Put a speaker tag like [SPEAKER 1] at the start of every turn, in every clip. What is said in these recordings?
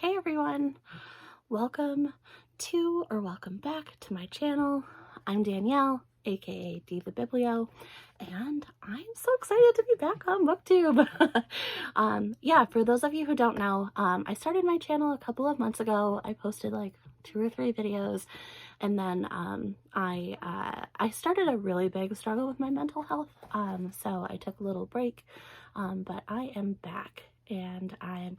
[SPEAKER 1] Hey everyone, welcome to or welcome back to my channel. I'm Danielle, aka Diva Biblio, and I'm so excited to be back on Booktube. Yeah, for those of you who don't know, I started my channel a couple of months ago. I posted like 2 or 3 videos, and then I started a really big struggle with my mental health, so I took a little break, but I am back, and I am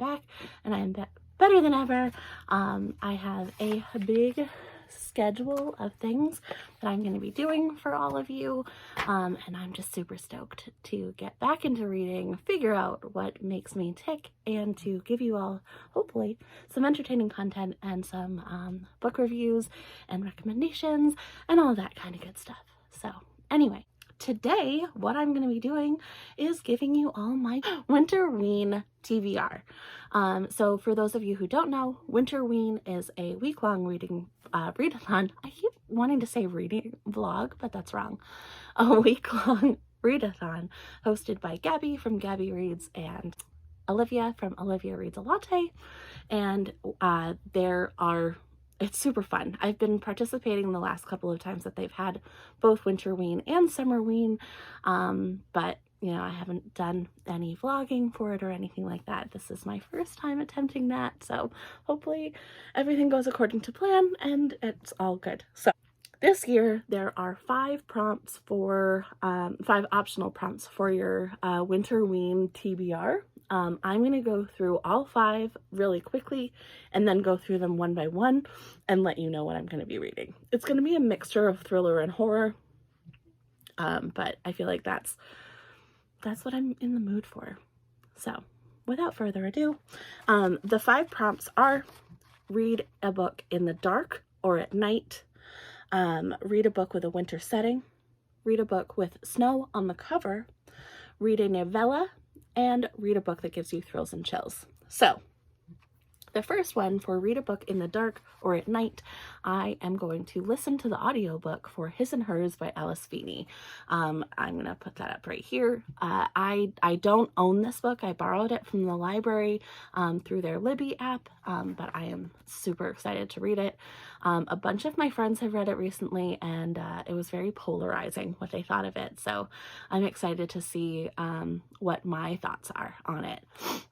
[SPEAKER 1] better than ever. I have a big schedule of things that I'm going to be doing for all of you, and I'm just super stoked to get back into reading, figure out what makes me tick, and to give you all, hopefully, some entertaining content and some book reviews and recommendations and all that kind of good stuff. So anyway, today what I'm going to be doing is giving you all my Winterween TBR. So for those of you who don't know, Winterween is a week-long readathon. I keep wanting to say reading vlog, but that's wrong. A week-long readathon hosted by Gabby from Gabby Reads and Olivia from Oliviareadsalatte. And it's super fun. I've been participating the last couple of times that they've had both Winterween and Summerween, but you know, I haven't done any vlogging for it or anything like that. This is my first time attempting that, so hopefully everything goes according to plan and it's all good. So this year there are 5 prompts for 5 optional prompts for your Winterween TBR. I'm going to go through all 5 really quickly and then go through them one by one and let you know what I'm going to be reading. It's going to be a mixture of thriller and horror, but I feel like that's what I'm in the mood for. So without further ado, the 5 prompts are: read a book in the dark or at night, read a book with a winter setting, read a book with snow on the cover, read a novella, and read a book that gives you thrills and chills. So the first one, for read a book in the dark or at night, I am going to listen to the audiobook for His and Hers by Alice Feeney. I'm going to put that up right here. I don't own this book. I borrowed it from the library through their Libby app, but I am super excited to read it. A bunch of my friends have read it recently, and it was very polarizing what they thought of it. So I'm excited to see what my thoughts are on it.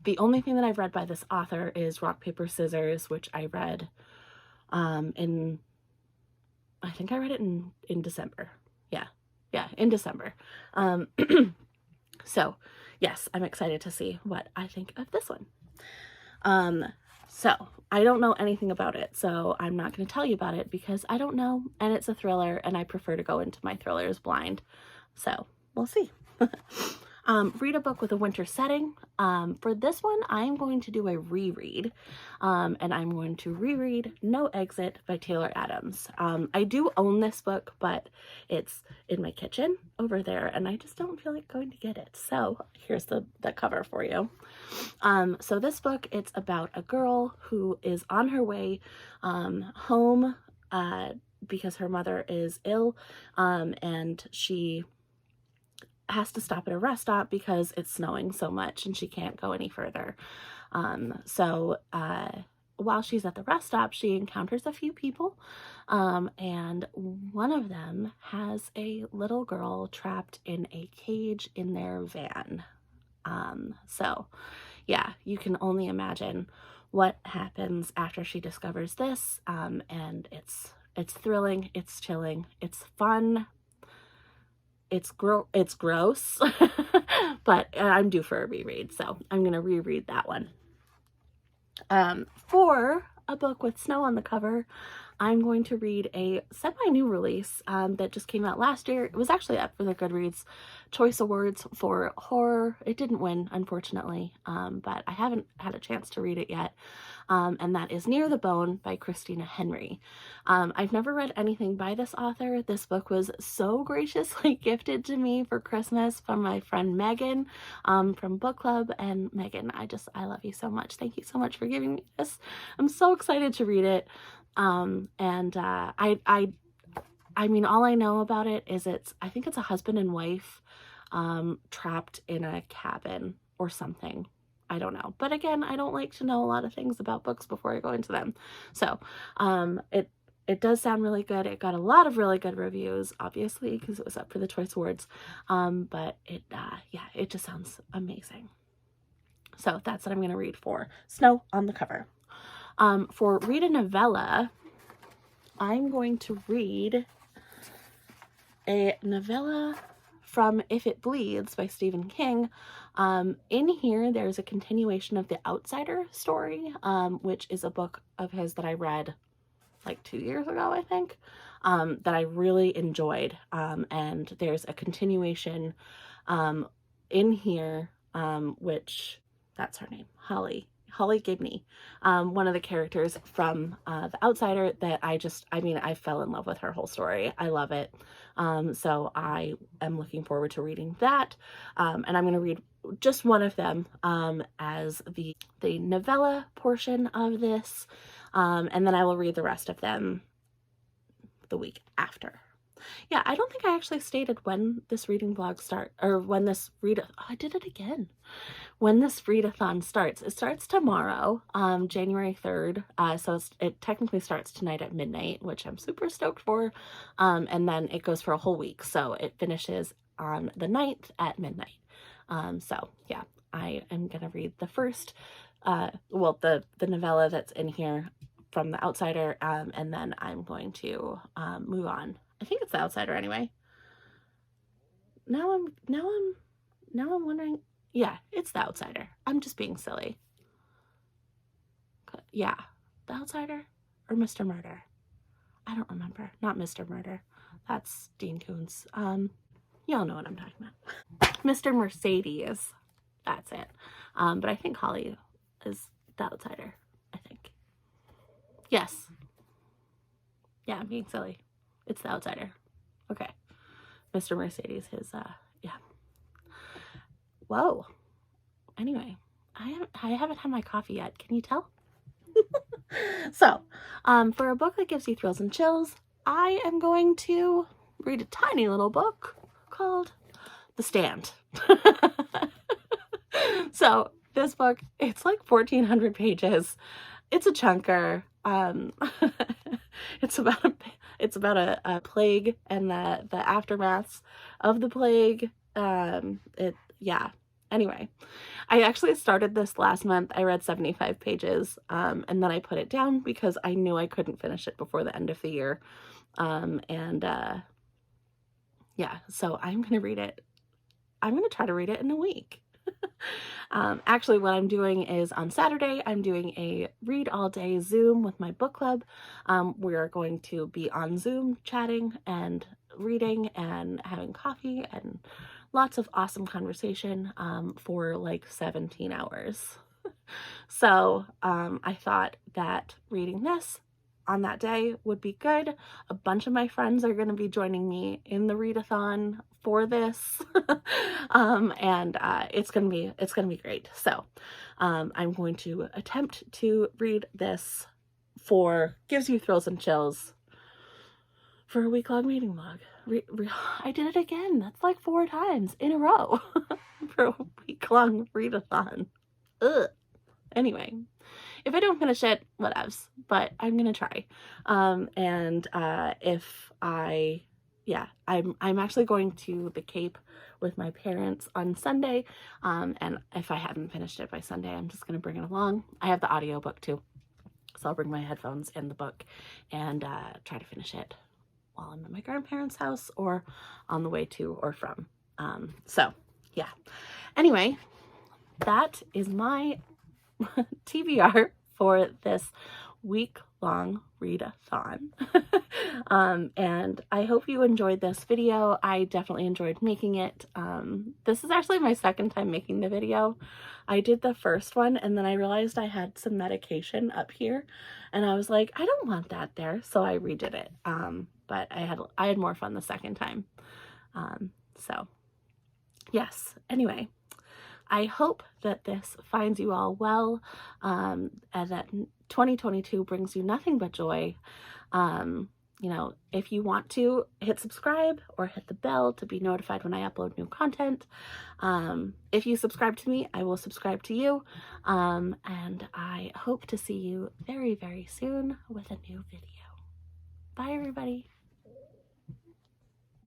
[SPEAKER 1] The only thing that I've read by this author is Rock, Paper, Scissors, which I read I think I read it in December. Yeah, in December. So yes, I'm excited to see what I think of this one. So I don't know anything about it, so I'm not going to tell you about it because I don't know, and it's a thriller, and I prefer to go into my thrillers blind. So we'll see. Read a book with a winter setting. For this one, I'm going to do a reread, and I'm going to reread No Exit by Taylor Adams. I do own this book, but it's in my kitchen over there, and I just don't feel like going to get it. So here's the cover for you. So this book, it's about a girl who is on her way home because her mother is ill, and she has to stop at a rest stop because it's snowing so much and she can't go any further. So while she's at the rest stop, she encounters a few people, and one of them has a little girl trapped in a cage in their van. So yeah, you can only imagine what happens after she discovers this, and it's thrilling, it's chilling, it's fun. It's gross, but I'm due for a reread, so I'm going to reread that one. For a book with snow on the cover, I'm going to read a semi-new release that just came out last year. It was actually up for the Goodreads Choice Awards for horror. It didn't win, unfortunately, but I haven't had a chance to read it yet, and that is Near the Bone by Christina Henry. I've never read anything by this author. This book was so graciously gifted to me for Christmas from my friend Megan from Book Club, and Megan, I love you so much. Thank you so much for giving me this. I'm so excited to read it. I mean, all I know about it is I think it's a husband and wife trapped in a cabin or something. I don't know. But again, I don't like to know a lot of things about books before I go into them. So it does sound really good. It got a lot of really good reviews, obviously, because it was up for the Choice Awards. But yeah, it just sounds amazing. So that's what I'm going to read for Snow on the Cover. For Read a Novella, I'm going to read a novella from If It Bleeds by Stephen King. In here, there's a continuation of the Outsider story, which is a book of his that I read like 2 years ago, I think, that I really enjoyed. And there's a continuation in here, which, that's her name, Holly Gibney, one of the characters from The Outsider that I fell in love with her whole story. I love it. So I am looking forward to reading that. And I'm going to read just one of them as the novella portion of this. And then I will read the rest of them the week after. Yeah, I don't think I actually stated when this reading vlog starts, or when this I did it again. When this readathon starts. It starts tomorrow, January 3rd. So it technically starts tonight at midnight, which I'm super stoked for. And then it goes for a whole week. So it finishes on the 9th at midnight. So yeah, I am going to read the first, the novella that's in here from The Outsider. And then I'm going to move on. I think it's The Outsider anyway. Now I'm wondering. Yeah, it's The Outsider. I'm just being silly. Yeah, The Outsider or Mr. Murder. I don't remember. Not Mr. Murder. That's Dean Koontz. Y'all know what I'm talking about. Mr. Mercedes. That's it. But I think Holly is The Outsider. I think. Yes. Yeah, I'm being silly. It's The Outsider. Okay. Mr. Mercedes is, yeah. Whoa. Anyway, I haven't had my coffee yet. Can you tell? So, for a book that gives you thrills and chills, I am going to read a tiny little book called The Stand. So, this book, it's like 1,400 pages. It's a chunker. It's about a plague and the aftermaths of the plague. Yeah. Anyway, I actually started this last month. I read 75 pages, and then I put it down because I knew I couldn't finish it before the end of the year. Yeah, so I'm going to read it. I'm going to try to read it in a week. Actually, what I'm doing is on Saturday, I'm doing a read all day Zoom with my book club. We are going to be on Zoom chatting and reading and having coffee and lots of awesome conversation for like 17 hours. So I thought that reading this on that day would be good. A bunch of my friends are going to be joining me in the readathon for this. And it's going to be great. So I'm going to attempt to read this for gives you thrills and chills for a week-long reading vlog. I did it again. That's like 4 times in a row for a week-long readathon. Ugh. Anyway, if I don't finish it, whatevs, but I'm gonna try. I'm actually going to the Cape with my parents on Sunday, and if I haven't finished it by Sunday, I'm just gonna bring it along. I have the audiobook too, so I'll bring my headphones and the book and try to finish it while I'm at my grandparents' house or on the way to or from. So yeah. Anyway, that is my TBR for this week-long readathon. And I hope you enjoyed this video. I definitely enjoyed making it. This is actually my second time making the video. I did the first one and then I realized I had some medication up here and I was like, I don't want that there, so I redid it. But I had more fun the second time. So yes, anyway, I hope that this finds you all well, and that 2022 brings you nothing but joy. you know, if you want to hit subscribe or hit the bell to be notified when I upload new content. If you subscribe to me, I will subscribe to you. And I hope to see you very, very soon with a new video. Bye, everybody.